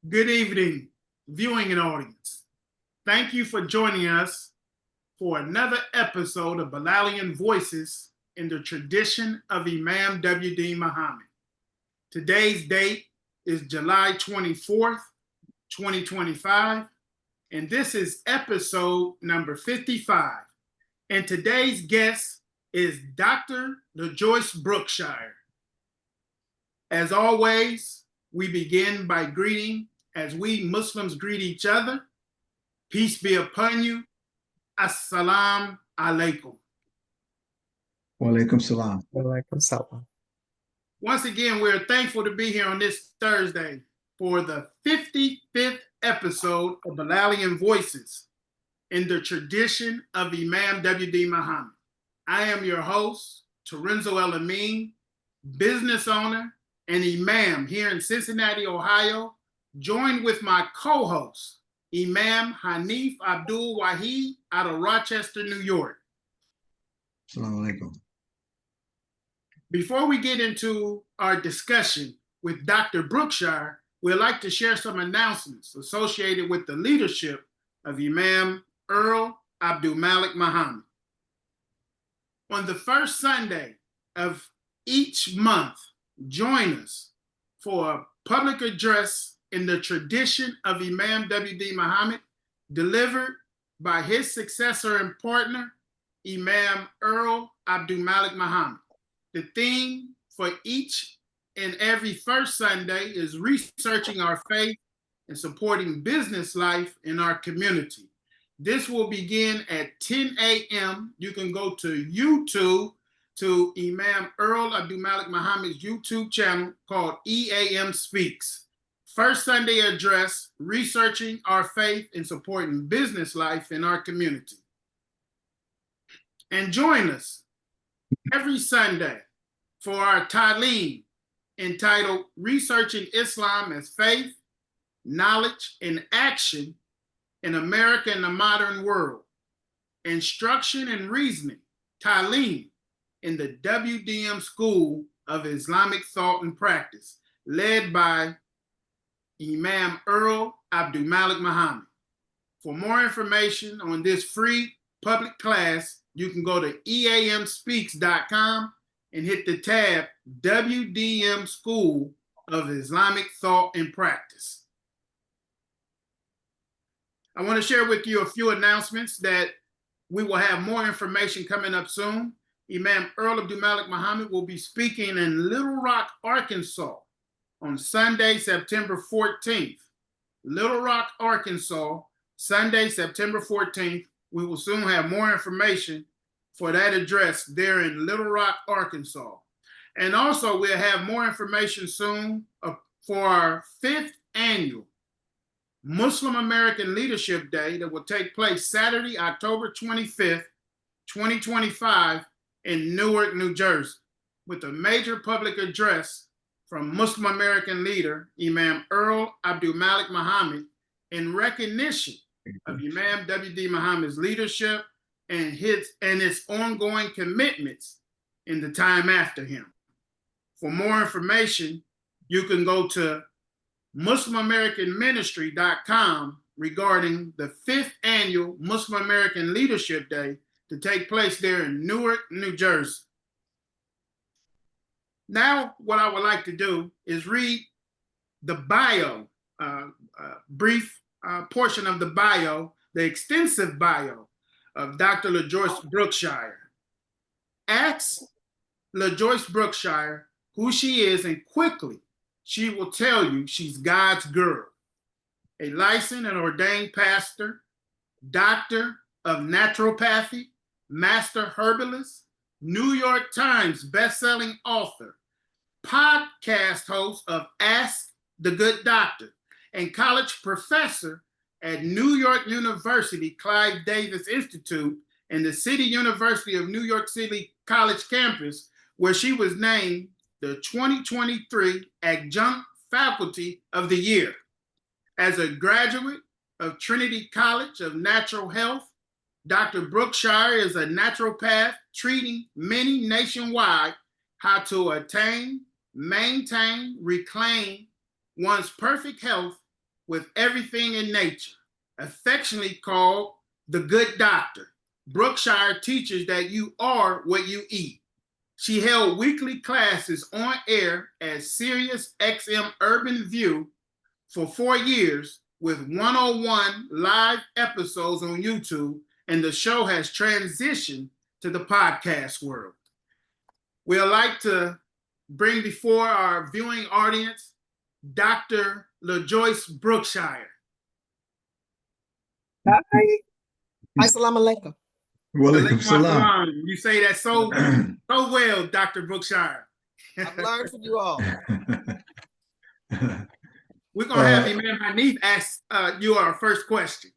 Good evening, viewing and audience. Thank you for joining us for another episode of Bilalian Voices in the tradition of Imam Deen Mohammed. Today's date is July 24th, 2025, and this is episode number 55. And today's guest is Dr. LaJoyce Brookshire. As always, we begin by greeting as we Muslims greet each other. Peace be upon you. Assalamu alaikum. Wa alaikum salam. Wa alaikum salam. Once again, we're thankful to be here on this Thursday for the 55th episode of Bilalian Voices in the tradition of Imam Deen Mohammed. I am your host, Terenzo El Amin, business owner and Imam here in Cincinnati, Ohio, joined with my co-host, Imam Hanif Abdul Wahid out of Rochester, New York. Assalamu alaikum. Before we get into our discussion with Dr. Brookshire, we'd like to share some announcements associated with the leadership of Imam Earl Abdulmalik Mohammed. On the first Sunday of each month, join us for a public address in the tradition of Imam Deen Mohammed, delivered by his successor and partner, Imam Earl Abdulmalik Mohammed. The theme for each and every first Sunday is researching our faith and supporting business life in our community. This will begin at 10 a.m. You can go to YouTube to Imam Earl Abdulmalik Mohammed's YouTube channel called EAM Speaks. First Sunday address, researching our faith and supporting business life in our community. And join us every Sunday for our Taaleem entitled Researching Islam as Faith, Knowledge, and Action in America and the Modern World. Instruction and Reasoning, Taaleem, in the WDM School of Islamic Thought and Practice, led by Imam Earl Abdulmalik Mohammed. For more information on this free public class, you can go to eamspeaks.com and hit the tab WDM School of Islamic Thought and Practice. I want to share with you a few announcements that we will have more information coming up soon. Imam Earl Abdulmalik Mohammed will be speaking in Little Rock, Arkansas on Sunday, September 14th. Little Rock, Arkansas, Sunday, September 14th. We will soon have more information for that address there in Little Rock, Arkansas. And also we'll have more information soon for our 5th annual Muslim American Leadership Day that will take place Saturday, October 25th, 2025 in Newark, New Jersey, with a major public address from Muslim American leader Imam Earl Abdulmalik Mohammed in recognition of Imam Deen Mohammed's leadership and its ongoing commitments in the time after him. For more information, you can go to MuslimAmericanMinistry.com regarding the 5th annual Muslim American Leadership Day to take place there in Newark, New Jersey. Now, what I would like to do is read the bio, brief portion of the bio, the extensive bio of Dr. LaJoyce Brookshire. Ask LaJoyce Brookshire who she is, and quickly she will tell you she's God's girl. A licensed and ordained pastor, doctor of naturopathy, master herbalist, New York Times bestselling author, podcast host of Ask the Good Doctor, and college professor at New York University Clive Davis Institute and the City University of New York City College campus, where she was named the 2023 Adjunct Faculty of the Year. As a graduate of Trinity College of Natural Health, Dr. Brookshire is a naturopath treating many nationwide how to attain, maintain, reclaim one's perfect health with everything in nature, affectionately called the Good Doctor. Brookshire teaches that you are what you eat. She held weekly classes on air as Sirius XM Urban View for 4 years with 101 live episodes on YouTube, and the show has transitioned to the podcast world. We'd like to bring before our viewing audience Dr. LaJoyce Brookshire. Hi. Assalamu alaikum. Walaikum salam. You say that so well, Dr. Brookshire. I've learned from you all. We're going to have Imam Hanif ask you our first question.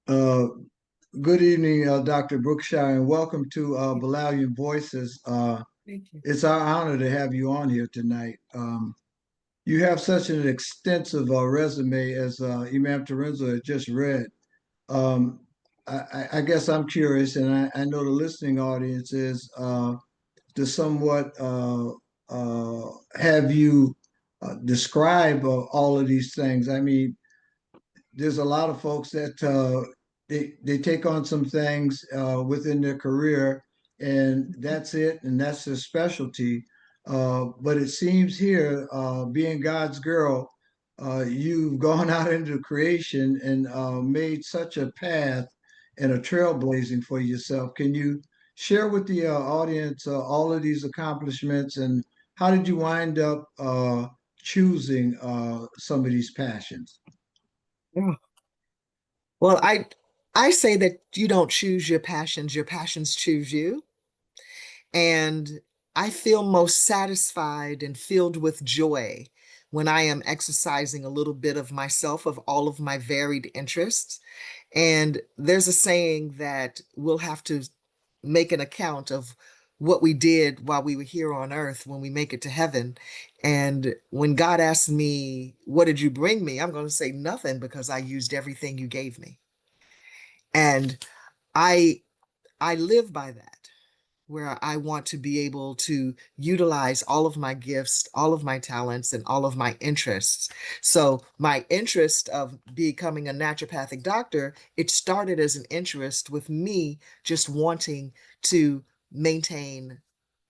Good evening, Dr. Brookshire, and welcome to Bilalian Voices. Thank you. It's our honor to have you on here tonight. You have such an extensive resume, as Imam Terenzo had just read. I guess I'm curious, and I know the listening audience is, to somewhat have you describe all of these things. I mean, there's a lot of folks that they take on some things within their career, and that's it, and that's their specialty. But it seems here, being God's girl, you've gone out into creation and made such a path and a trailblazing for yourself. Can you share with the audience all of these accomplishments, and how did you wind up choosing some of these passions? Yeah. Well, I say that you don't choose your passions choose you. And I feel most satisfied and filled with joy when I am exercising a little bit of myself, of all of my varied interests. And there's a saying that we'll have to make an account of what we did while we were here on earth when we make it to heaven. And when God asked me, what did you bring me? I'm going to say nothing, because I used everything you gave me. And I live by that, where I want to be able to utilize all of my gifts, all of my talents, and all of my interests. So my interest of becoming a naturopathic doctor, it started as an interest with me just wanting to maintain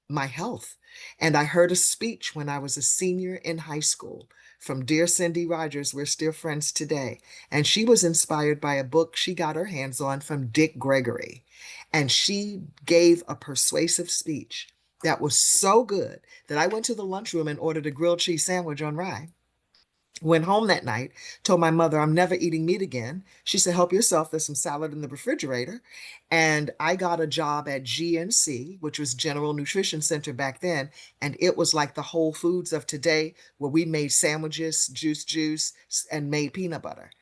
my health. And I heard a speech when I was a senior in high school from dear Cindy Rogers. We're still friends today. And she was inspired by a book she got her hands on from Dick Gregory. And she gave a persuasive speech that was so good that I went to the lunchroom and ordered a grilled cheese sandwich on rye. Went home that night, told my mother, I'm never eating meat again. She said, help yourself. There's some salad in the refrigerator. And I got a job at GNC, which was General Nutrition Center back then. And it was like the Whole Foods of today, where we made sandwiches, juice, and made peanut butter.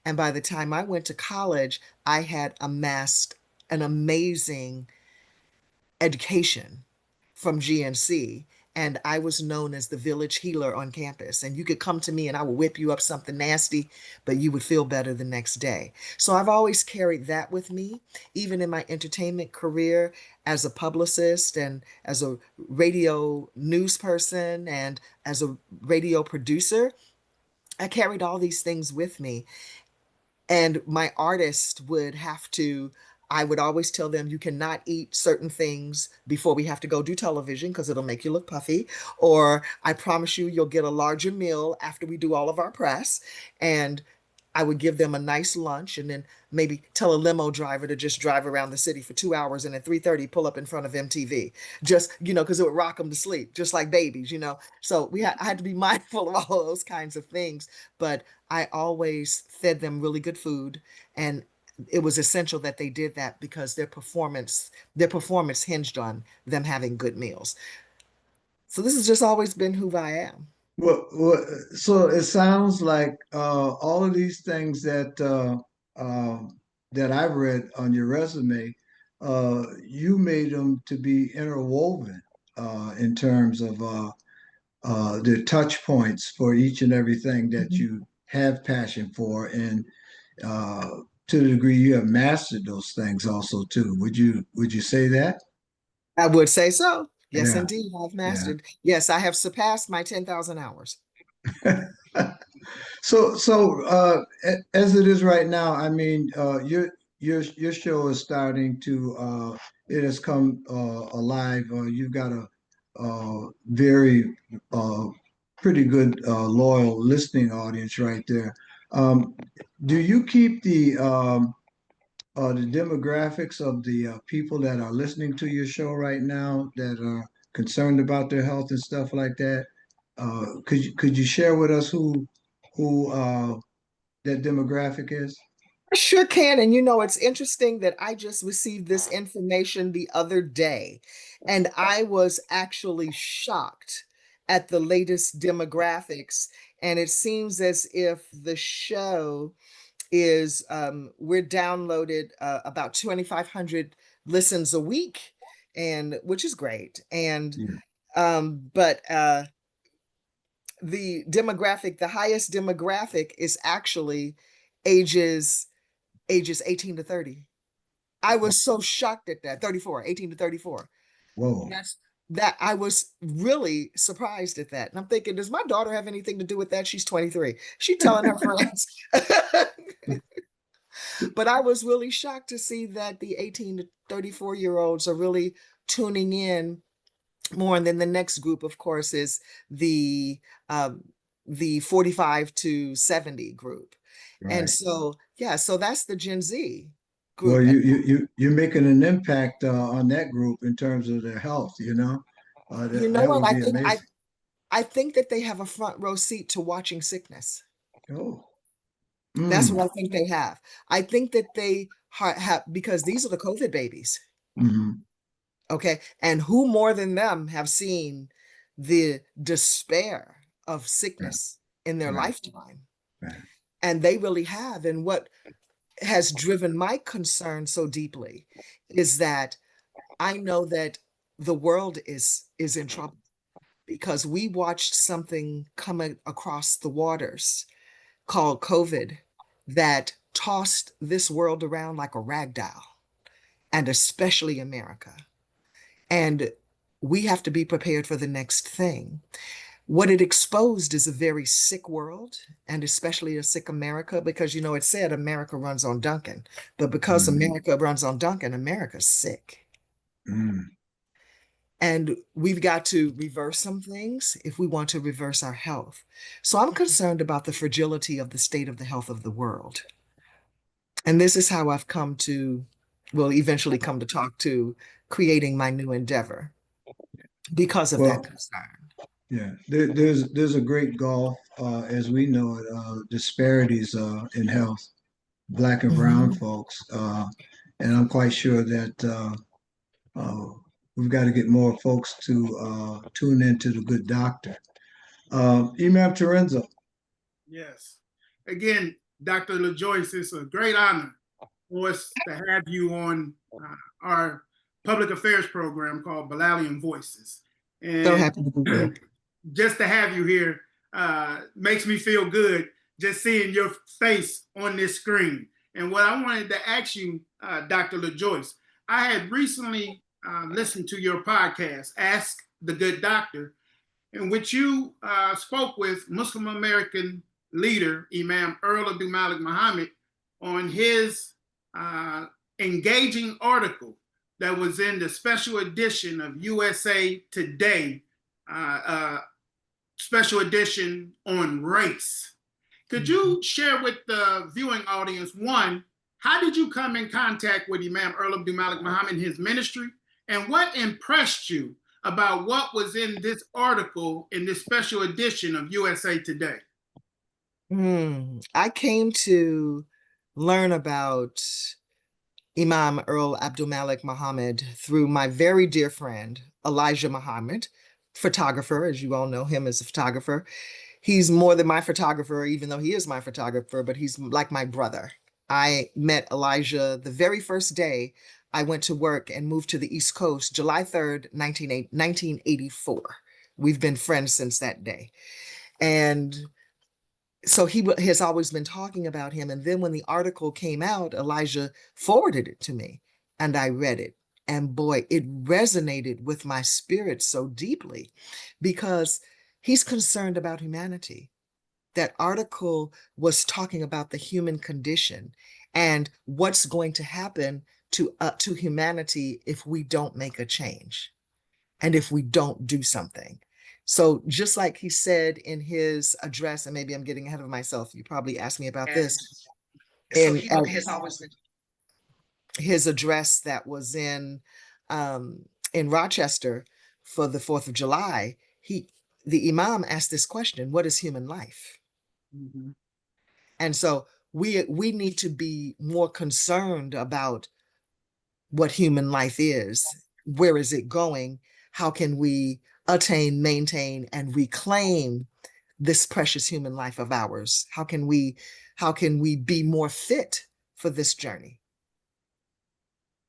And by the time I went to college, I had amassed an amazing education from GNC. And I was known as the village healer on campus. And you could come to me and I would whip you up something nasty, but you would feel better the next day. So I've always carried that with me, even in my entertainment career as a publicist and as a radio news person and as a radio producer. I carried all these things with me. And my artist would have to, I would always tell them, you cannot eat certain things before we have to go do television because it'll make you look puffy. Or I promise you, you'll get a larger meal after we do all of our press. And I would give them a nice lunch and then maybe tell a limo driver to just drive around the city for 2 hours and at 3:30 pull up in front of MTV, just, because it would rock them to sleep, just like babies, So I had to be mindful of all of those kinds of things, but I always fed them really good food. And it was essential that they did that because their performance hinged on them having good meals. So this has just always been who I am. Well, so it sounds like all of these things that I've read on your resume, you made them to be interwoven in terms of the touch points for each and everything that you have passion for, and to the degree you have mastered those things also too. Would you say that? I would say so. Yes, Yeah. indeed, I've mastered. Yes, I have surpassed my 10,000 hours. As it is right now, I mean, your show is starting to it has come alive. You've got a very uh, pretty good loyal listening audience right there. Um, do you keep the demographics of the people that are listening to your show right now that are concerned about their health and stuff like that? Could you share with us who that demographic is? I sure can. And you know, it's interesting that I just received this information the other day, and I was actually shocked at the latest demographics. And it seems as if the show is, we're downloaded about 2,500 listens a week, and which is great. And Yeah. but the highest demographic is actually ages 18 to 30. I was so shocked at that. 34, 18 to 34. Whoa. That's that I was really surprised at that. And I'm thinking, does my daughter have anything to do with that? She's 23. She telling her friends. But I was really shocked to see that the 18 to 34-year-olds are really tuning in more. And then the next group, of course, is um, the 45 to 70 group. And Right. so, yeah, so that's the Gen Z Well, group. you're making an impact on that group in terms of their health, you know? You know That what? would be amazing. I think that they have a front row seat to watching sickness. Oh. That's Mm. what I think they have. I think that they have, because these are the COVID babies. Hmm. Okay. And who more than them have seen the despair of Right. sickness in their Right. lifetime? Right. And they really have. And what has driven my concern so deeply is that I know that the world is in trouble because we watched something come across the waters called COVID that tossed this world around like a rag doll, and especially America. And we have to be prepared for the next thing. What it exposed is a very sick world, and especially a sick America, because you know it said America runs on Duncan, but because Mm. America runs on Duncan, America's sick. Mm. And we've got to reverse some things if we want to reverse our health. So I'm concerned about the fragility of the state of the health of the world. And this is how I've come to, will eventually come to talk to creating my new endeavor because of that Well, concern. yeah, there's a great gulf, as we know it, disparities in health, black and brown Mhm. folks, and I'm quite sure that uh, we've got to get more folks to tune into the good doctor. Imam Terenzo. Yes. Again, Dr. LaJoyce, it's a great honor for us to have you on our public affairs program called Bilalian Voices. So And happy to be here. just to have you here makes me feel good just seeing your face on this screen. And what I wanted to ask you, Dr. LaJoyce, I had recently listened to your podcast, Ask the Good Doctor, in which you spoke with Muslim American leader Imam Earl Abdulmalik Mohammed on his engaging article that was in the special edition of USA Today, special edition on race. Could you share with the viewing audience, one, how did you come in contact with Imam Earl Abdulmalik Mohammed and his ministry? And what impressed you about what was in this article in this special edition of USA Today? I came to learn about Imam Earl Abdulmalik Mohammed through my very dear friend, Elijah Muhammad, photographer, as you all know him as a photographer. He's more than my photographer, even though he is my photographer, but he's like my brother. I met Elijah the very first day I went to work and moved to the East Coast, July 3rd, 1984. We've been friends since that day. And so he has always been talking about him. And then when the article came out, Elijah forwarded it to me and I read it. And boy, it resonated with my spirit so deeply because he's concerned about humanity. that article was talking about the human condition and what's going to happen to humanity if we don't make a change and if we don't do something. So just like he said in his address, and maybe I'm getting ahead of myself, you probably asked me about this, in his address that was in Rochester for the 4th of July, the Imam asked this question: what is human life? Mhm. And so we need to be more concerned about what human life is. Where is it going? How can we attain, maintain, and reclaim this precious human life of ours? How can we be more fit for this journey?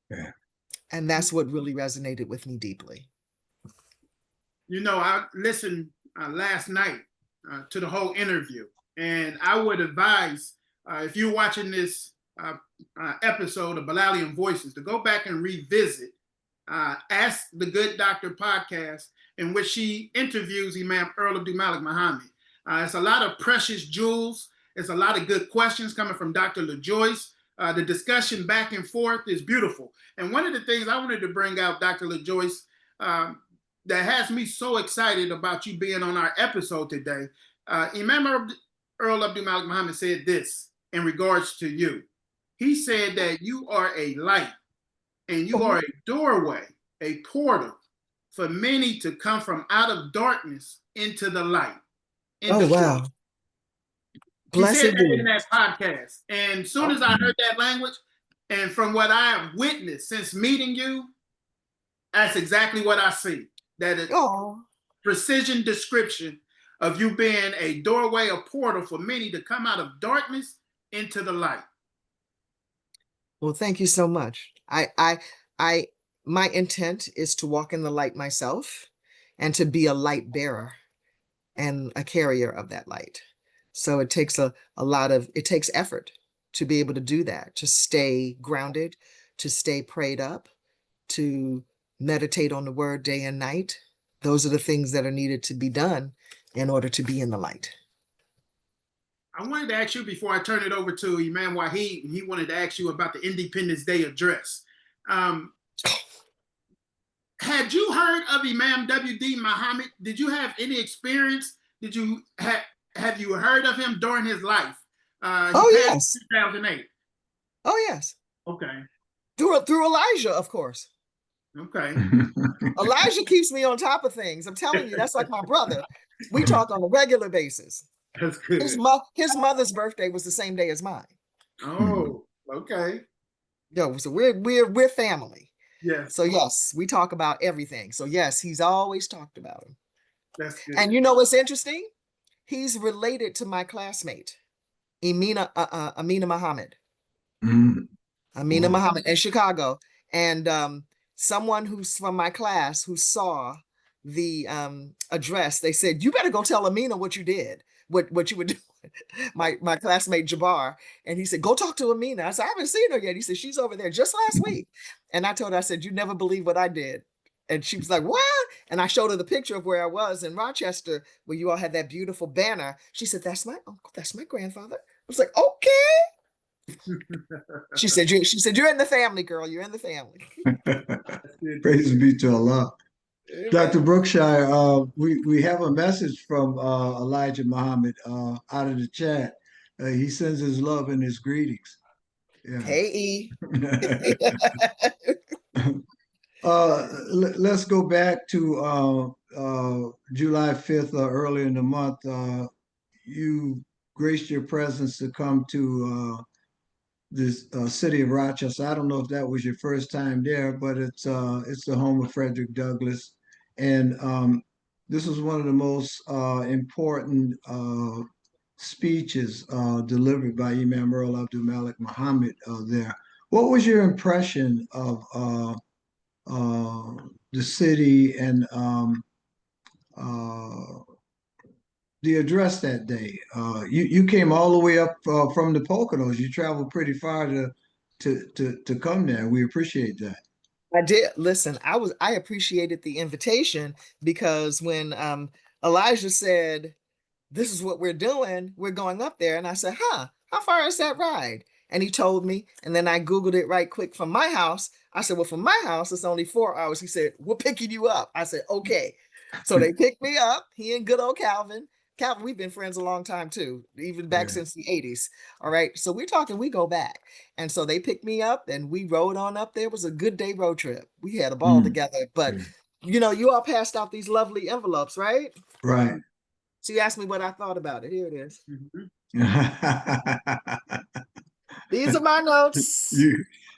Yeah. And that's what really resonated with me deeply. You know, I listened last night to the whole interview, and I would advise if you're watching this episode of Bilalian Voices to go back and revisit Ask the Good Doctor podcast, in which she interviews Imam Earl Abdulmalik Mohammed. It's a lot of precious jewels. It's a lot of good questions coming from Dr. LaJoyce. The discussion back and forth is beautiful. And one of the things I wanted to bring out, Dr. LaJoyce, that has me so excited about you being on our episode today, Imam Earl Abdulmalik Mohammed said this in regards to you. He said that you are a light and you are a doorway, a portal for many to come from out of darkness into the light. Oh, wow. He said that in that podcast. And as soon as I heard that language, and from what I have witnessed since meeting you, that's exactly what I see. That is precision description of you being a doorway, a portal for many to come out of darkness into the light. Well, thank you so much. My intent is to walk in the light myself and to be a light bearer and a carrier of that light. So it takes it takes effort to be able to do that, to stay grounded, to stay prayed up, to meditate on the word day and night. Those are the things that are needed to be done in order to be in the light. I wanted to ask you before I turn it over to Imam Wahid, he wanted to ask you about the Independence Day address. Had you heard of Imam W.D. Muhammad? Did you have any experience? Did you have you heard of him during his life? Yes. 2008. Oh, yes. Okay. Through Elijah, of course. Okay. Elijah keeps me on top of things. I'm telling you, that's like my brother. We talk on a regular basis. That's good. His mother's birthday was the same day as mine. Oh, okay. Yo, so we're family. Yes. So yes, we talk about everything. So yes, he's always talked about him. That's good. And you know what's interesting? He's related to my classmate, Amina Mohammed. Amina Mohammed in Chicago. And someone who's from my class who saw the address, they said, you better go tell Amina what you did, what you would do. My classmate Jabbar, and he said, go talk to Amina. I said, I haven't seen her yet. He said, she's over there just last week. And I told her, I said, you never believe what I did. And she was like, what? And I showed her the picture of where I was in Rochester, where you all had that beautiful banner. She said, that's my uncle, that's my grandfather. I was like, okay. She said, you're in the family, girl. You're in the family. Praise be to Allah. Dr. Brookshire, we have a message from Elijah Muhammad out of the chat. He sends his love and his greetings. Yeah. Hey, E. Let's go back to July 5th, earlier in the month. You graced your presence to come to this city of Rochester. I don't know if that was your first time there, but it's the home of Frederick Douglass. And this was one of the most important speeches delivered by Imam Earl Abdulmalik Mohammed there. What was your impression of the city and the address that day? You came all the way up from the Poconos. You traveled pretty far to come there. We appreciate that. I did. Listen, I appreciated the invitation, because when Elijah said, this is what we're doing. We're going up there. And I said, huh, how far is that ride? And he told me, and then I Googled it right quick from my house. I said, well, from my house, it's only 4 hours. He said, we're picking you up. I said, okay. So they picked me up, he and good old Calvin. Calvin, we've been friends a long time too, even back since the 80s. All right. So we're talking, we go back. And so they picked me up and we rode on up there. It was a good day road trip. We had a ball together. But, you know, you all passed out these lovely envelopes, right? Right. So you asked me what I thought about it. Here it is. These are my notes.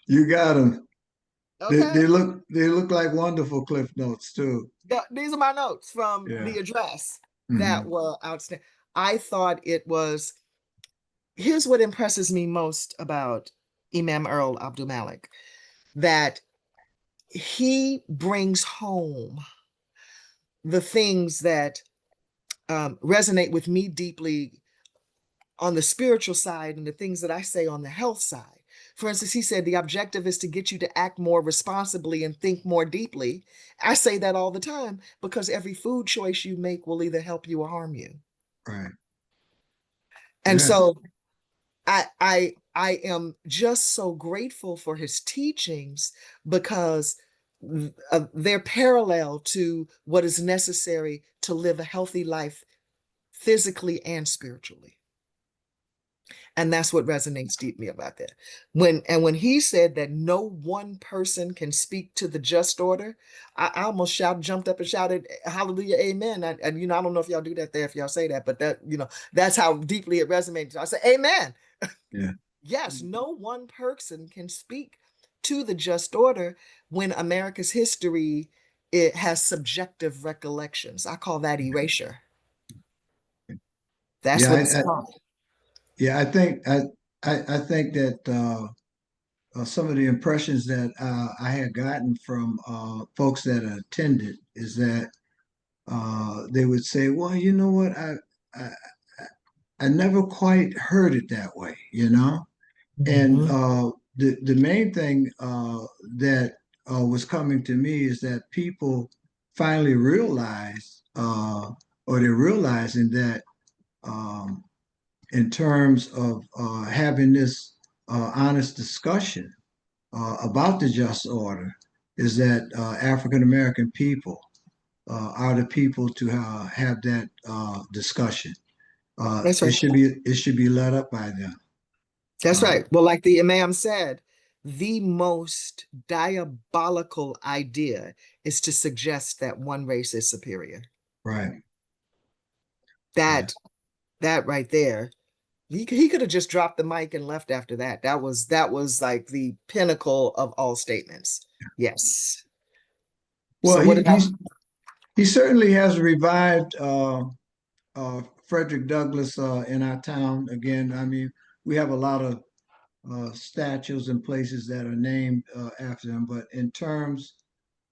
You got them. Okay. They look like wonderful Cliff Notes too. Yeah, these are my notes from the address that were outstanding. I thought it was, here's what impresses me most about Imam Earl Abdulmalik, that he brings home the things that resonate with me deeply on the spiritual side and the things that I say on the health side. For instance, he said the objective is to get you to act more responsibly and think more deeply. I say that all the time because every food choice you make will either help you or harm you. Right. And so I am just so grateful for his teachings because they're parallel to what is necessary to live a healthy life physically and spiritually. And that's what resonates deeply about that. When he said that no one person can speak to the just order, I almost jumped up and shouted, hallelujah, amen. And you know, I don't know if y'all do that there, if y'all say that, but that, you know, that's how deeply it resonates. I say, amen. Yeah. Yes, no one person can speak to the just order when America's history, it has subjective recollections. I call that erasure. That's what it's called. Yeah, I think that some of the impressions that I had gotten from folks that attended is that they would say, "Well, you know what? I I never quite heard it that way, you know." And the main thing that was coming to me is that people finally realized, or they're realizing that. In terms of having this honest discussion about the just order is that African American people are the people to have that discussion. That's right. It should be led up by them. That's right. Well, like the Imam said, the most diabolical idea is to suggest that one race is superior. Right. That right there, he could have just dropped the mic and left after that. That was like the pinnacle of all statements. Yes. Well, So he certainly has revived Frederick Douglass in our town. Again, I mean, we have a lot of statues and places that are named after him, but in terms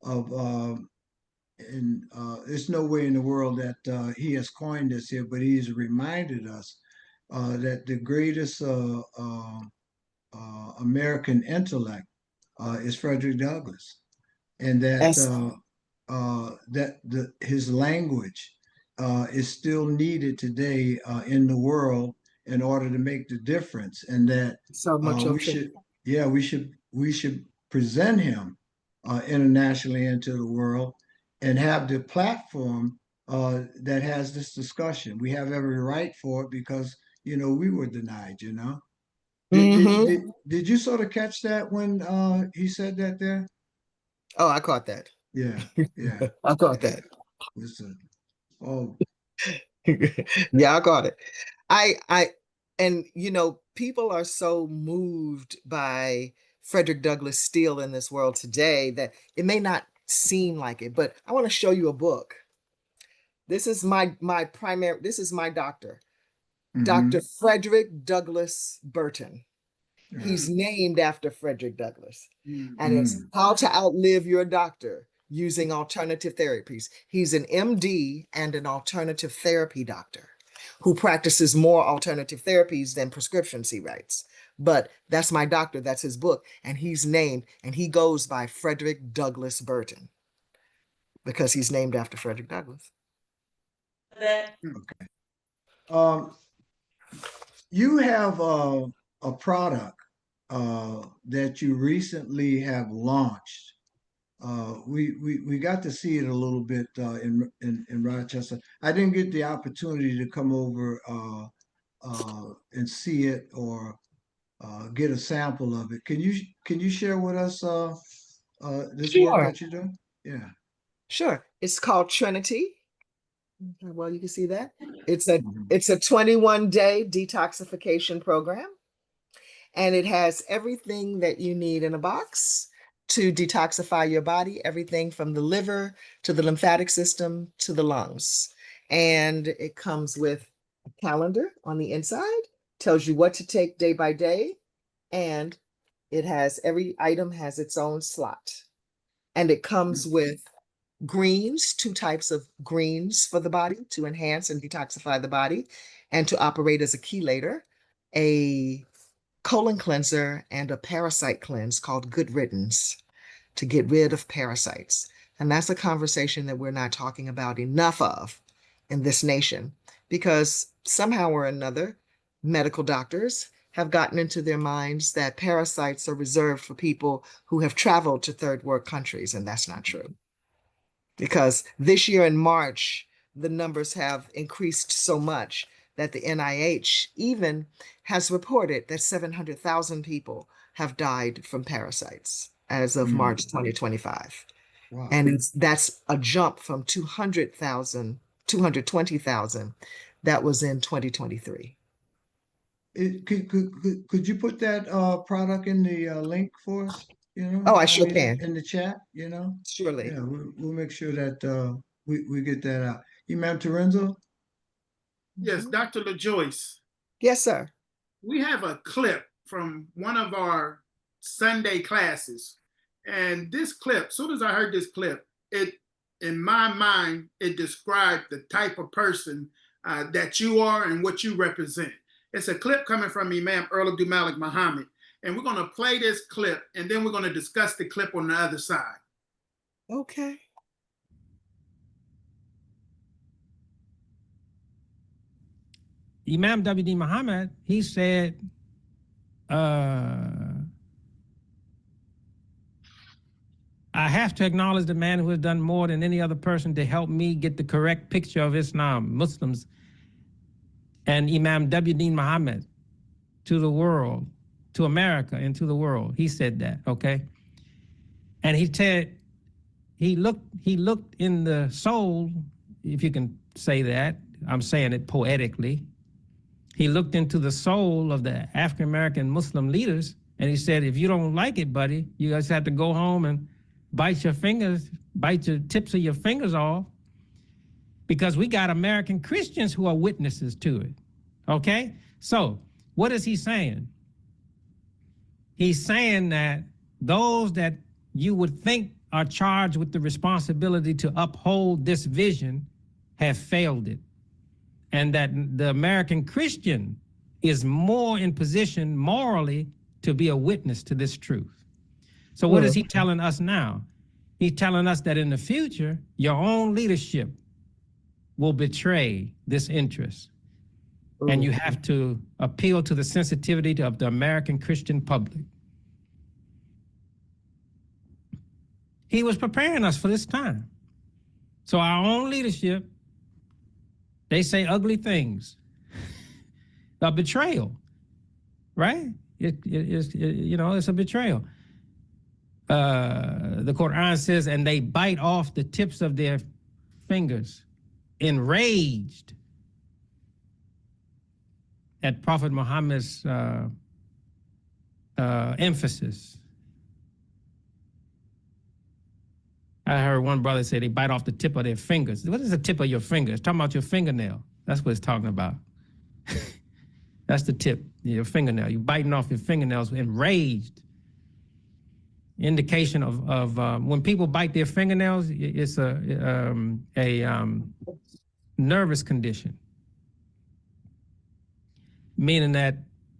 of there's no way in the world that he has coined this here, but he's reminded us that the greatest American intellect is Frederick Douglass, and that his language is still needed today in the world in order to make the difference, and that so much we should present him internationally into the world and have the platform that has this discussion. We have every right for it because you know we were denied. You know, did you sort of catch that when he said that there? Oh, I caught that. Yeah, yeah, I caught that. Oh, yeah, I got it. And you know, people are so moved by Frederick Douglass still in this world today that it may not seem like it, but I want to show you a book. This is my doctor, Dr. Frederick Douglass Burton. He's named after Frederick Douglass. And it's How to Outlive Your Doctor Using Alternative Therapies. He's an MD and an alternative therapy doctor who practices more alternative therapies than prescriptions he writes. But that's my doctor, that's his book. And he's named, and he goes by Frederick Douglass Burton because he's named after Frederick Douglass. Okay. You have a product that you recently have launched. We got to see it a little bit in Rochester. I didn't get the opportunity to come over and see it or get a sample of it. Can you share with us this work Sure. that you're doing? Yeah. Sure. It's called Trinity. Well, you can see that. It's a Mhm. it's a 21-day detoxification program, and it has everything that you need in a box to detoxify your body, everything from the liver to the lymphatic system to the lungs. And it comes with a calendar on the inside, tells you what to take day by day, and it has every item has its own slot. And it comes with greens, 2 types of greens for the body to enhance and detoxify the body and to operate as a chelator, a colon cleanser, and a parasite cleanse called Good Riddance to get rid of parasites. And that's a conversation that we're not talking about enough of in this nation because somehow or another, medical doctors have gotten into their minds that parasites are reserved for people who have traveled to third world countries, and that's not true. Because this year in March, the numbers have increased so much that the NIH even has reported that 700,000 people have died from parasites as of March 2025. Wow. And that's a jump from 220,000 that was in 2023. Could you put that product in the link for us? Oh, I sure can. In the chat. Surely. Yeah, we'll make sure that we get that out. Imam Terenzo? Yes, Mhm. Dr. LaJoyce, Yes, sir. we have a clip from one of our Sunday classes. And this clip, as soon as I heard this clip, in my mind, it described the type of person that you are and what you represent. It's a clip coming from Imam Earl Abdulmalik Mohammed. And we're going to play this clip, and then we're going to discuss the clip on the other side. Okay. Imam W.D. Muhammad, he said, I have to acknowledge the man who has done more than any other person to help me get the correct picture of Islam, Muslims, and Imam W.D. Muhammad to the world, to America and to the world. He said that, okay? And he said, he looked in the soul, if you can say that, I'm saying it poetically. He looked into the soul of the African-American Muslim leaders, and he said, if you don't like it, buddy, you guys have to go home and bite your tips of your fingers off, because we got American Christians who are witnesses to it, okay? So what is he saying? He's saying that those that you would think are charged with the responsibility to uphold this vision have failed it, and that the American Christian is more in position morally to be a witness to this truth. So what is he telling us now? He's telling us that in the future, your own leadership will betray this interest. And you have to appeal to the sensitivity of the American Christian public. He was preparing us for this time. So our own leadership, they say ugly things. A betrayal, right? It's a betrayal. The Quran says, and they bite off the tips of their fingers, enraged at Prophet Muhammad's emphasis. I heard one brother say they bite off the tip of their fingers. What is the tip of your finger? It's talking about your fingernail. That's what it's talking about. That's the tip, your fingernail. You're biting off your fingernails, enraged. Indication of when people bite their fingernails, it's a nervous condition. Meaning that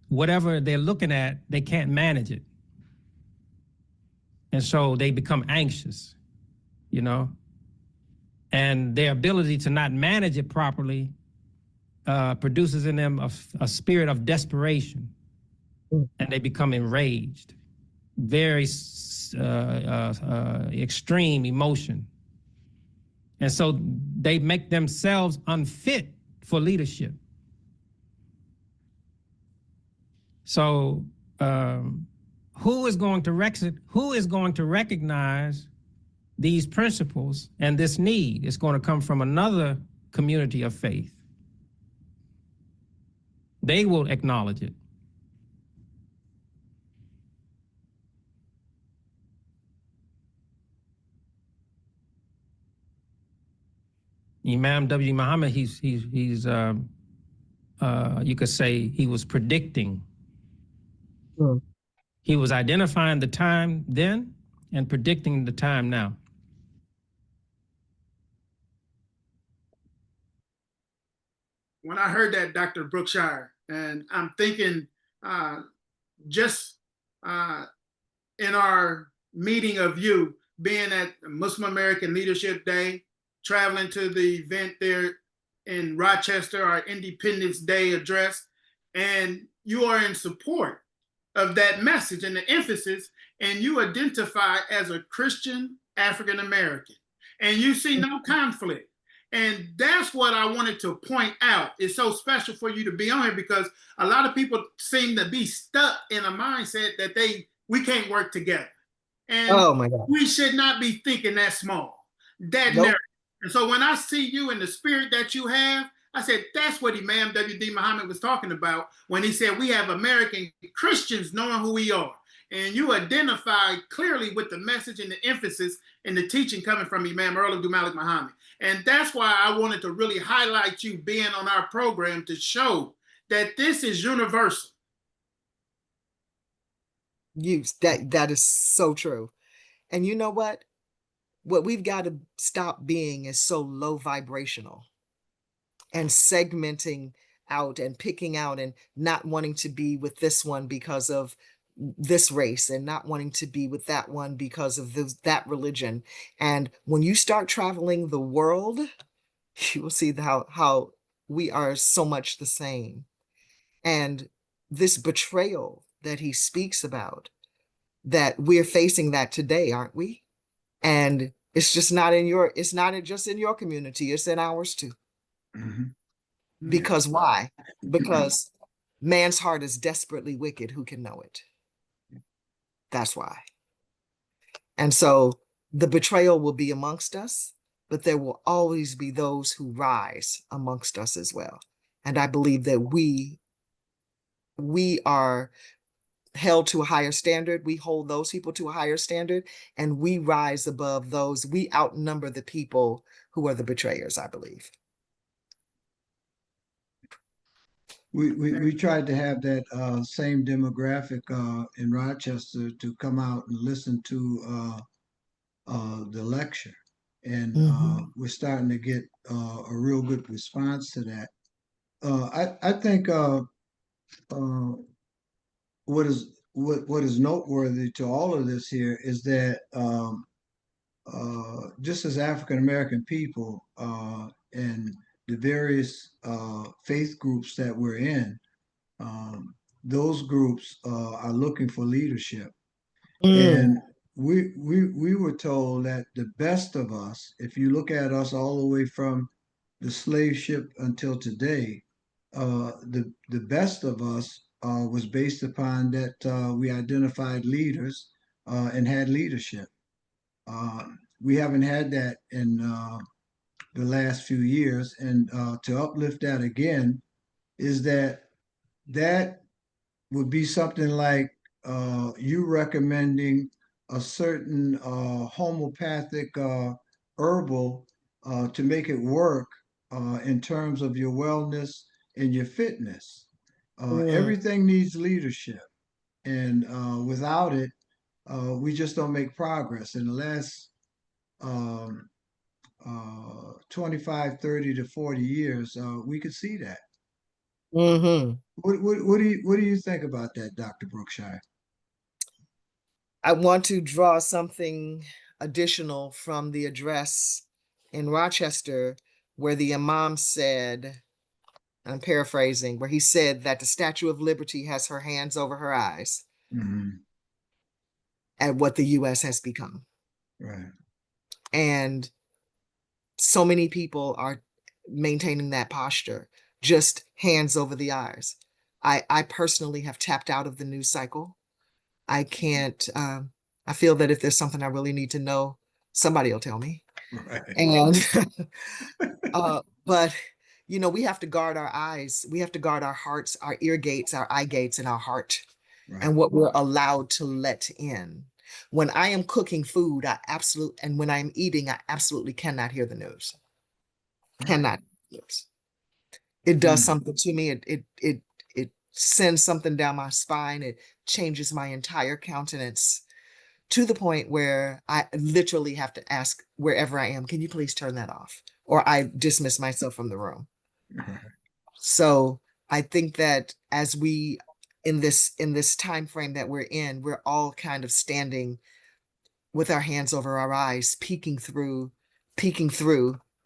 whatever they're looking at, they can't manage it. And so they become anxious, and their ability to not manage it properly produces in them a spirit of desperation, and they become enraged, very extreme emotion. And so they make themselves unfit for leadership. So who is going to recognize these principles and this need? It's going to come from another community of faith. They will acknowledge it. Imam W. Muhammad, he's you could say he was predicting. He was identifying the time then and predicting the time now. When I heard that, Dr. Brookshire, and I'm thinking just in our meeting of you, being at Muslim American Leadership Day, traveling to the event there in Rochester, our Independence Day address, and you are in support of that message and the emphasis, and you identify as a Christian African American, and you see no conflict. And that's what I wanted to point out. It's so special for you to be on here, because a lot of people seem to be stuck in a mindset that we can't work together. And oh my God, we should not be thinking that small, that narrow. And so when I see you and the spirit that you have, I said, that's what Imam W.D. Muhammad was talking about when he said we have American Christians knowing who we are. And you identify clearly with the message and the emphasis and the teaching coming from Imam Earl Abdulmalik Mohammed. And that's why I wanted to really highlight you being on our program, to show that this is universal. That is so true. And you know what? What we've got to stop being is so low vibrational and segmenting out and picking out and not wanting to be with this one because of this race and not wanting to be with that one because of that religion. And when you start traveling the world, you will see how we are so much the same. And this betrayal that he speaks about, that we're facing that today, aren't we? And it's just not just in your community, it's in ours too. Mm-hmm. Because why? Because man's heart is desperately wicked, who can know it? That's why. And so the betrayal will be amongst us, but there will always be those who rise amongst us as well. And I believe that we are held to a higher standard. We hold those people to a higher standard, and we rise above those. We outnumber the people who are the betrayers, I believe. We tried to have that same demographic in Rochester to come out and listen to the lecture, and we're starting to get a real good response to that. I think what is noteworthy to all of this here is that just as African American people and the various faith groups that we're in, those groups are looking for leadership. And we were told that the best of us, if you look at us all the way from the slave ship until today, the best of us was based upon that we identified leaders and had leadership. We haven't had that in the last few years, and to uplift that again is that would be something like you recommending a certain homeopathic herbal to make it work in terms of your wellness and your fitness. Everything needs leadership, and without it, we just don't make progress. In the last 25, 30 to 40 years, we could see that. What do you think about that, Dr. Brookshire? I want to draw something additional from the address in Rochester, where the Imam said, I'm paraphrasing, where he said that the Statue of Liberty has her hands over her eyes at what the US has become. Right. And so many people are maintaining that posture, just hands over the eyes. I personally have tapped out of the news cycle. I can't, I feel that if there's something I really need to know, somebody will tell me. Right. And, but, you know, we have to guard our eyes. We have to guard our hearts, our ear gates, our eye gates, and our heart, Right. and what we're allowed to let in. When I am cooking food, and when I'm eating, I absolutely cannot hear the news. Cannot hear the news. It does something to me. It sends something down my spine. It changes my entire countenance to the point where I literally have to ask wherever I am, can you please turn that off? Or I dismiss myself from the room. So I think that as we, in this time frame that we're in, we're all kind of standing with our hands over our eyes, peeking through,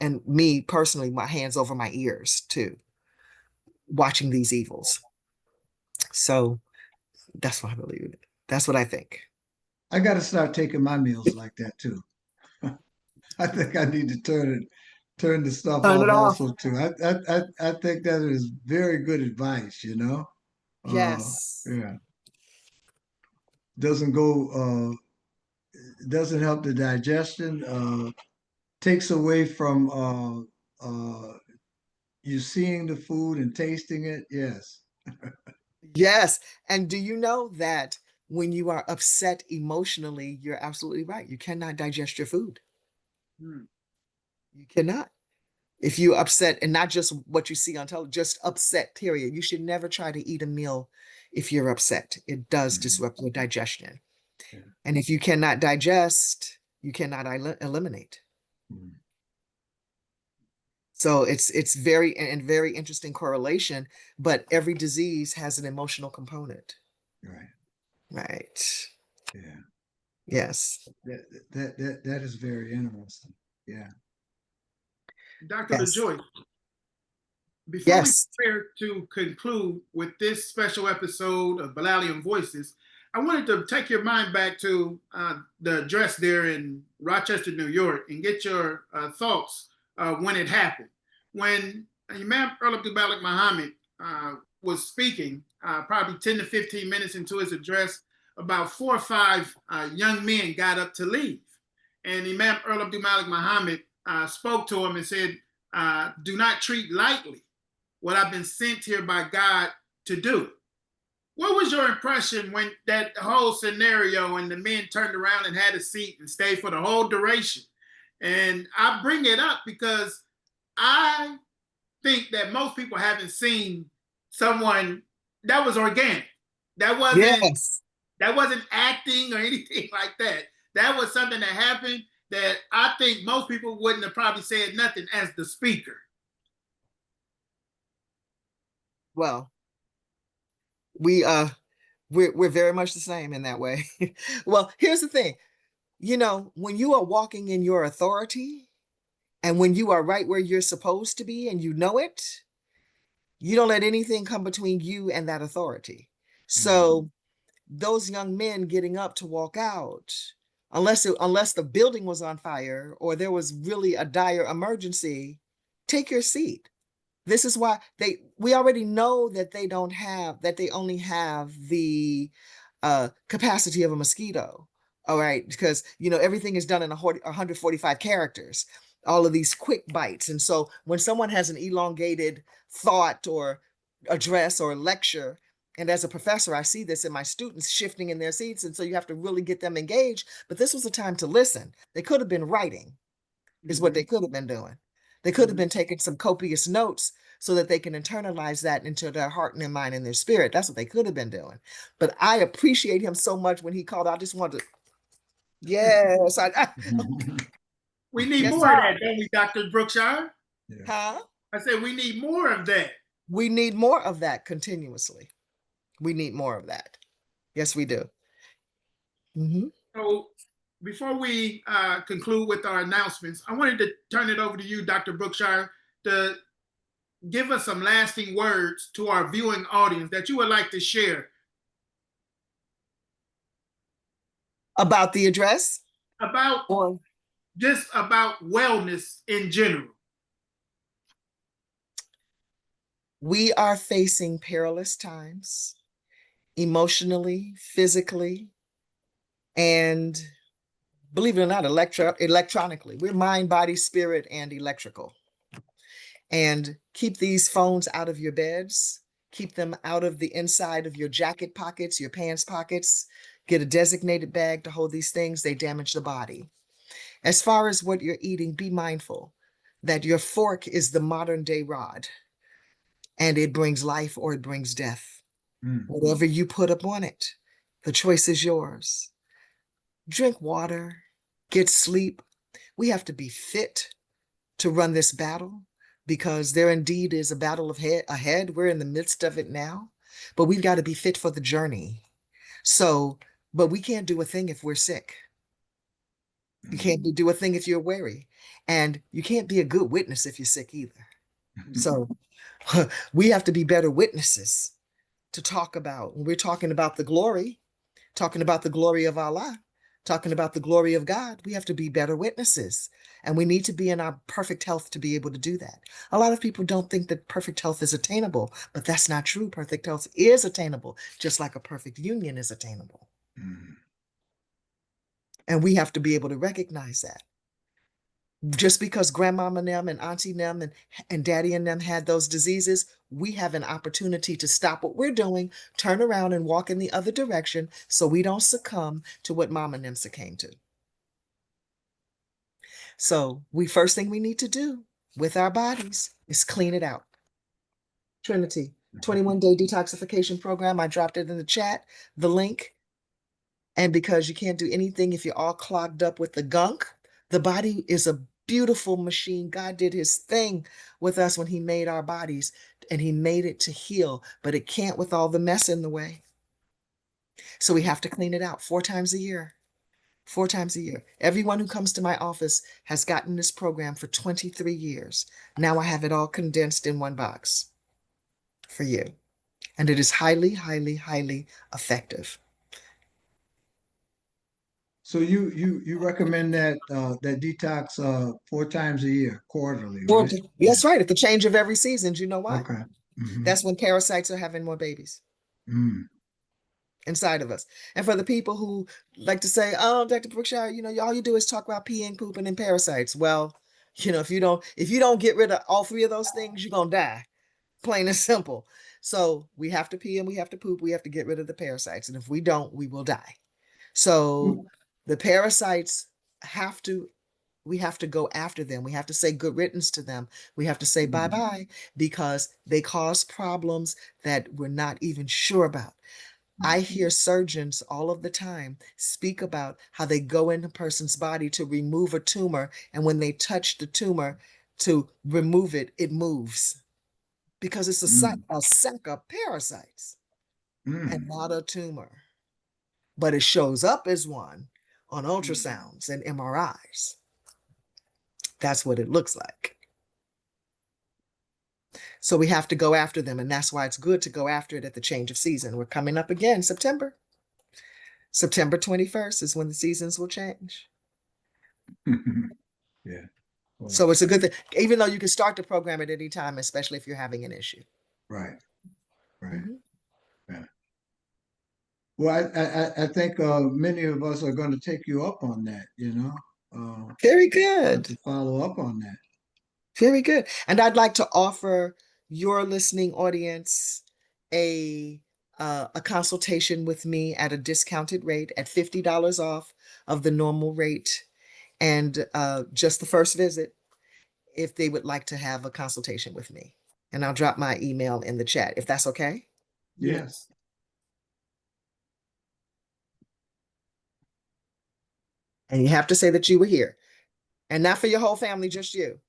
and me personally, my hands over my ears too, watching these evils. So that's what I believe. That's what I think. I got to start taking my meals like that too. I think I need to turn the stuff Turn it off off. also too. I think that is very good advice, you know. Yes. Yeah. Doesn't go doesn't help the digestion, takes away from you seeing the food and tasting it. Yes. Yes. And do you know that when you are upset emotionally, you're absolutely right. You cannot digest your food. You cannot. If you upset, and not just what you see on television, just upset, period. You should never try to eat a meal if you're upset. It does disrupt your digestion. Yeah. And if you cannot digest, you cannot eliminate. So it's very interesting correlation, but every disease has an emotional component. Right. Right. Yeah. Yes. That is very interesting. Yeah. Dr. Yes. LaJoyce, before Yes. we prepare to conclude with this special episode of Bilalian Voices, I wanted to take your mind back to the address there in Rochester, New York, and get your thoughts when it happened. When Imam Earl Abdulmalik Mohammed was speaking, probably 10 to 15 minutes into his address, about 4 or 5 young men got up to leave. And Imam Earl Abdulmalik Mohammed spoke to him and said, do not treat lightly what I've been sent here by God to do. What was your impression when that whole scenario and the men turned around and had a seat and stayed for the whole duration? And I bring it up because I think that most people haven't seen someone that was organic. That wasn't acting or anything like that. That was something that happened that I think most people wouldn't have probably said nothing as the speaker. Well, we're very much the same in that way. Well, here's the thing. You know, when you are walking in your authority and when you are right where you're supposed to be and you know it, you don't let anything come between you and that authority. So those young men getting up to walk out, unless the building was on fire or there was really a dire emergency, take your seat. This is why we already know that they only have the capacity of a mosquito. All right, because you know everything is done in 145 characters, all of these quick bites. And so when someone has an elongated thought or address or lecture, and as a professor, I see this in my students shifting in their seats. And so you have to really get them engaged. But this was a time to listen. They could have been writing, is what they could have been doing. They could have been taking some copious notes so that they can internalize that into their heart and their mind and their spirit. That's what they could have been doing. But I appreciate him so much when he called. I just wanted to, yes. We need Yes, more of sir. that, don't we, Dr. Brookshire? Huh? I said we need more of that. We need more of that continuously. We need more of that. Yes, we do. So before we conclude with our announcements, I wanted to turn it over to you, Dr. Brookshire, to give us some lasting words to our viewing audience that you would like to share About the address? about Or just about wellness in general. we are facing perilous times, emotionally, physically, and believe it or not, electronically. We're mind, body, spirit, and electrical. And keep these phones out of your beds. Keep them out of the inside of your jacket pockets, your pants pockets. Get a designated bag to hold these things. They damage the body. As far as what you're eating, be mindful that your fork is the modern day rod, and it brings life or it brings death. Whatever you put up on it, the choice is yours. Drink water, get sleep. We have to be fit to run this battle, because there indeed is a battle ahead. We're in the midst of it now, but we've got to be fit for the journey. So, but we can't do a thing if we're sick. You can't do a thing if you're weary, and you can't be a good witness if you're sick either. So we have to be better witnesses to talk about. When we're talking about the glory of Allah, talking about the glory of God, we have to be better witnesses. And we need to be in our perfect health to be able to do that. A lot of people don't think that perfect health is attainable, but that's not true. Perfect health is attainable, just like a perfect union is attainable. And we have to be able to recognize that. Just because grandmama and them and auntie and them and daddy and them had those diseases, we have an opportunity to stop what we're doing, turn around and walk in the other direction so we don't succumb to what mama and them succumbed to. So first thing we need to do with our bodies is clean it out. Trinity, 21-day detoxification program. I dropped it in the chat, the link. And because you can't do anything if you're all clogged up with the gunk, the body is a beautiful machine. God did his thing with us when he made our bodies, and he made it to heal, but it can't with all the mess in the way. So we have to clean it out 4 times a year. 4 times a year. Everyone who comes to my office has gotten this program for 23 years. Now I have it all condensed in one box for you. And it is highly, highly, highly effective. So you recommend that that detox 4 times a year, quarterly, right? That's right. At the change of every season. Do you know why? Okay. That's when parasites are having more babies inside of us. And for the people who like to say, oh, Dr. Brookshire, all you do is talk about peeing, pooping, and parasites. Well, if you don't get rid of all 3 of those things, you're gonna die. Plain and simple. So we have to pee and we have to poop. We have to get rid of the parasites. And if we don't, we will die. So the parasites we have to go after them. We have to say good riddance to them. We have to say bye-bye, because they cause problems that we're not even sure about. I hear surgeons all of the time speak about how they go in a person's body to remove a tumor, and when they touch the tumor to remove it, it moves, because it's a sac of parasites and not a tumor. But it shows up as one on ultrasounds and MRIs. That's what it looks like. So we have to go after them, and that's why it's good to go after it at the change of season. We're coming up again, September 21st is when the seasons will change. Yeah. Cool. So it's a good thing, even though you can start the program at any time, especially if you're having an issue. Right. Yeah. Well, I think many of us are going to take you up on that, Very good. to follow up on that. Very good. And I'd like to offer your listening audience a consultation with me at a discounted rate at $50 off of the normal rate, and just the first visit, if they would like to have a consultation with me. And I'll drop my email in the chat, if that's okay. Yes. And you have to say that you were here, and not for your whole family, just you.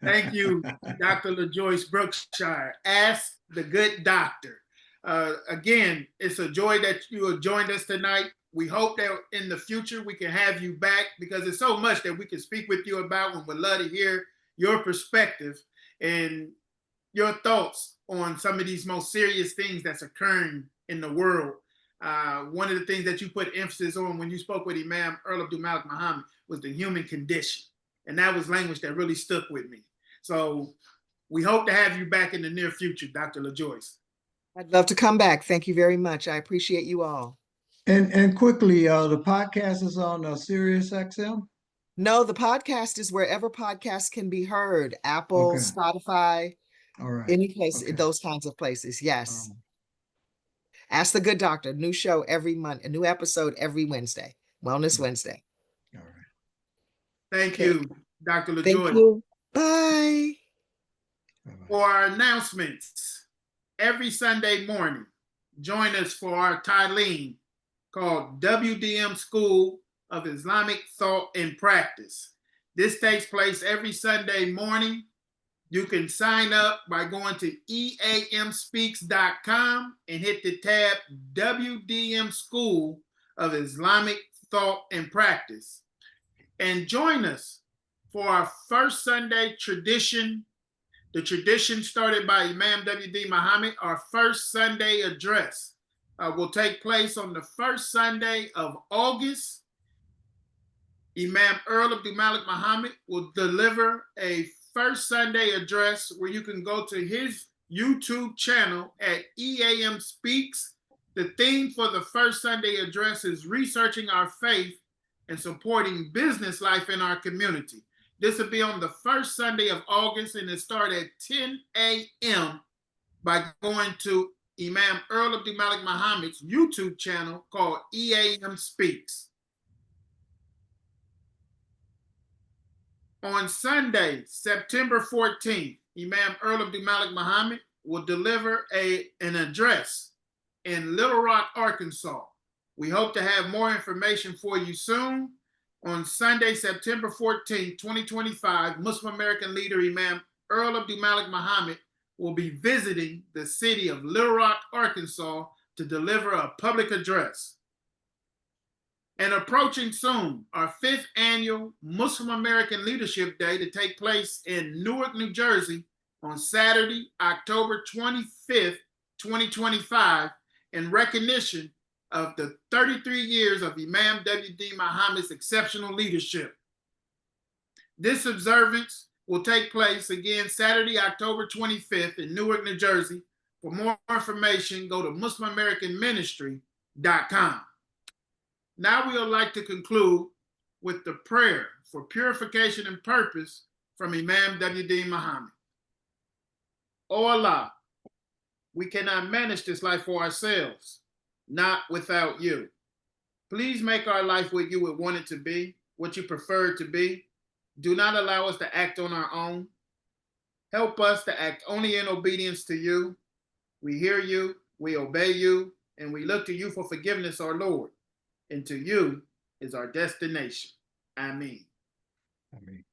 Thank you, Dr. LaJoyce Brookshire. Ask the Good Doctor. Again, it's a joy that you have joined us tonight. We hope that in the future we can have you back, because there's so much that we can speak with you about, and would love to hear your perspective and your thoughts on some of these most serious things that's occurring in the world. One of the things that you put emphasis on when you spoke with Imam Earl Abdulmalik Mohammed was the human condition. And that was language that really stuck with me. So we hope to have you back in the near future, Dr. LaJoyce. I'd love to come back. Thank you very much. I appreciate you all. And quickly, the podcast is on Sirius XM. No, the podcast is wherever podcasts can be heard. Apple, Okay. Spotify, All right. any place, Okay. those kinds of places. Yes. Ask the Good Doctor. New show every month, a new episode every Wednesday. Wellness Wednesday. All right. Thank Okay. you, Dr. LaJoyce. Thank you. Bye. Bye-bye. For our announcements, every Sunday morning, join us for our Talim called WDM School of Islamic Thought and Practice. This takes place every Sunday morning. You can sign up by going to eamspeaks.com and hit the tab WDM School of Islamic Thought and Practice. And join us for our first Sunday tradition. The tradition started by Imam W.D. Mohammed. Our first Sunday address will take place on the first Sunday of August. Imam Earl Abdulmalik Mohammed will deliver a first Sunday address where you can go to his YouTube channel at EAM Speaks. The theme for the first Sunday address is researching our faith and supporting business life in our community. This will be on the first Sunday of August, and it starts at 10 a.m. by going to Imam Earl Abdulmalik Mohammed's YouTube channel called EAM Speaks. On Sunday, September 14th, Imam Earl Abdulmalik Mohammed will deliver an address in Little Rock, Arkansas. We hope to have more information for you soon. On Sunday, September 14th, 2025, Muslim American leader Imam Earl Abdulmalik Mohammed will be visiting the city of Little Rock, Arkansas to deliver a public address. And approaching soon, our 5th annual Muslim American Leadership Day to take place in Newark, New Jersey on Saturday, October 25th, 2025, in recognition of the 33 years of Imam W.D. Mohammed's exceptional leadership. This observance will take place again Saturday, October 25th in Newark, New Jersey. For more information, go to MuslimAmericanMinistry.com. Now we would like to conclude with the prayer for purification and purpose from Imam W.D. Mohammed. O Allah, we cannot manage this life for ourselves, not without you. Please make our life what you would want it to be, what you prefer it to be. Do not allow us to act on our own. Help us to act only in obedience to you. We hear you, we obey you, and we look to you for forgiveness, our Lord. And to you is our destination. Amen. Amen.